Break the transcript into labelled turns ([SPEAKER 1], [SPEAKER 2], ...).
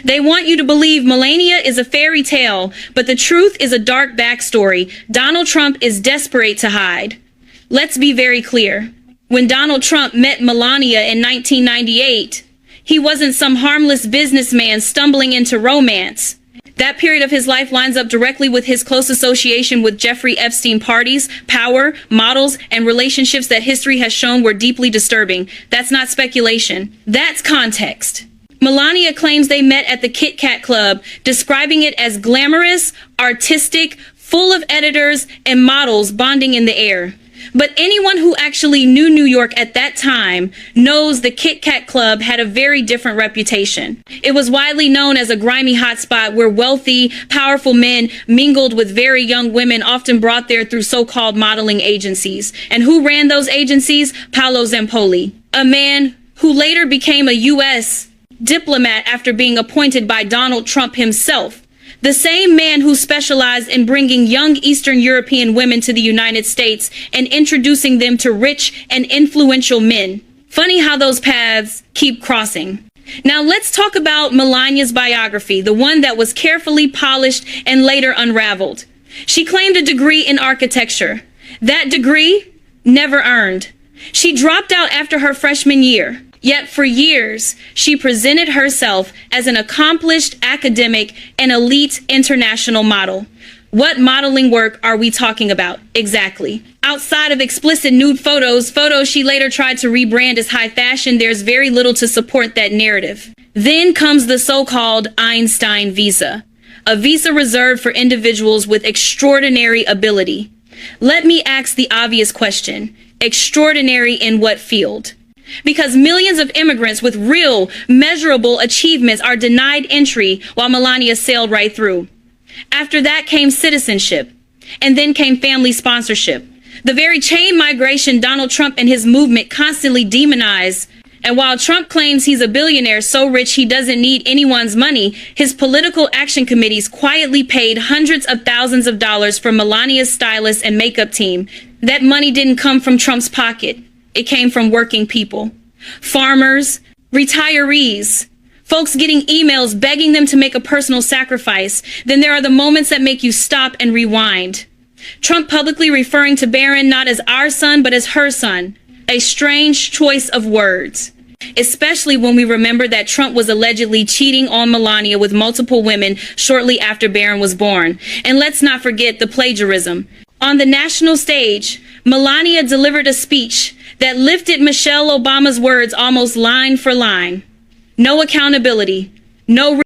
[SPEAKER 1] They want you to believe Melania is a fairy tale, but the truth is a dark backstory Donald Trump is desperate to hide. Let's be very clear. When Donald Trump met Melania in 1998, he wasn't some harmless businessman stumbling into romance. That period of his life lines up directly with his close association with Jeffrey Epstein parties, power, models, and relationships that history has shown were deeply disturbing. That's not speculation. That's context. Melania claims they met at the Kit Kat Club, describing it as glamorous, artistic, full of editors and models bonding in the air. But anyone who actually knew New York at that time knows the Kit Kat Club had a very different reputation. It was widely known as a grimy hotspot where wealthy, powerful men mingled with very young women, often brought there through so-called modeling agencies. And who ran those agencies? Paolo Zampoli, a man who later became a U.S. diplomat after being appointed by Donald Trump himself. The same man who specialized in bringing young Eastern European women to the United States and introducing them to rich and influential men. Funny how those paths keep crossing. Now let's talk about Melania's biography, the one that was carefully polished and later unraveled. She claimed a degree in architecture. That degree, never earned. She dropped out after her freshman year. Yet for years, she presented herself as an accomplished academic and elite international model. What modeling work are we talking about exactly? Outside of explicit nude photos she later tried to rebrand as high fashion, there's very little to support that narrative. Then comes the so-called Einstein visa, a visa reserved for individuals with extraordinary ability. Let me ask the obvious question: extraordinary in what field? Because millions of immigrants with real, measurable achievements are denied entry while Melania sailed right through. After that came citizenship, and then came family sponsorship. The very chain migration Donald Trump and his movement constantly demonize. And while Trump claims he's a billionaire so rich he doesn't need anyone's money, his political action committees quietly paid hundreds of thousands of dollars for Melania's stylist and makeup team. That money didn't come from Trump's pocket. It came from working people, farmers, retirees, folks getting emails begging them to make a personal sacrifice. Then there are the moments that make you stop and rewind. Trump publicly referring to Barron not as our son, but as her son. A strange choice of words, especially when we remember that Trump was allegedly cheating on Melania with multiple women shortly after Barron was born. And let's not forget the plagiarism. On the national stage, Melania delivered a speech that lifted Michelle Obama's words almost line for line. No accountability, no